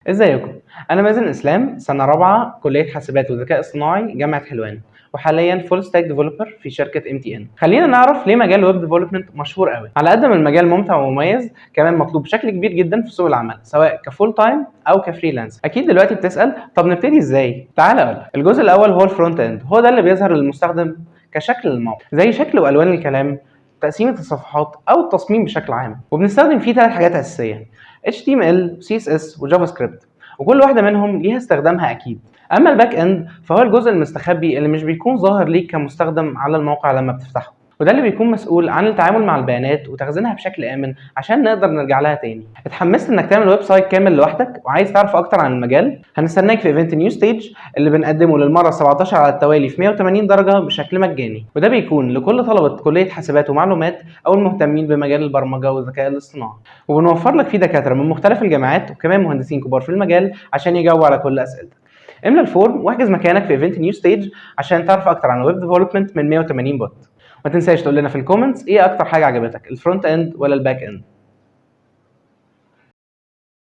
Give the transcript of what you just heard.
ازيكم؟ انا مازن اسلام، سنه رابعه كليه حاسبات وذكاء اصطناعي جامعه حلوان، وحاليا فول ستاك ديفلوبر في شركه MTN. خلينا نعرف ليه مجال الويب ديفلوبمنت مشهور قوي. على قد ما المجال ممتع ومميز، كمان مطلوب بشكل كبير جدا في سوق العمل، سواء كفول تايم او كفريلانس. اكيد دلوقتي بتسال، طب نبتدي ازاي؟ تعال اقول لك. الجزء الاول هو الفرونت اند، هو ده اللي بيظهر للمستخدم كشكل الموقع، زي شكل والوان الكلام، تقسيمه الصفحات او التصميم بشكل عام. وبنستخدم فيه 3 حاجات اساسيه: HTML CSS وجافا سكريبت، وكل واحدة منهم ليها استخدامها أكيد. أما الباك إند فهو الجزء المستخبي اللي مش بيكون ظاهر ليك كمستخدم على الموقع لما بتفتحه، وده اللي بيكون مسؤول عن التعامل مع البيانات وتخزينها بشكل آمن عشان نقدر نرجع لها تاني. اتحمست إنك تعمل ويب سايت كامل لوحدك وعايز تعرف أكتر عن المجال؟ هنستناك في ايفنت نيو ستيج اللي بنقدمه للمرة 17 على التوالي في 180 درجة بشكل مجاني، وده بيكون لكل طلبة كلية حاسبات ومعلومات أو المهتمين بمجال البرمجة والذكاء الاصطناعي. وبنوفر لك فيه دكاترة من مختلف الجامعات وكمان مهندسين كبار في المجال عشان يجاوبوا على كل أسئلتك. املى الفورم واحجز مكانك في ايفنت نيو ستيج عشان تعرف اكتر عن الويب ديفلوبمنت من 180 بوت. ما تنساش تقول لنا في الكومنتس ايه اكتر حاجه عجبتك، الفرونت اند ولا الباك اند.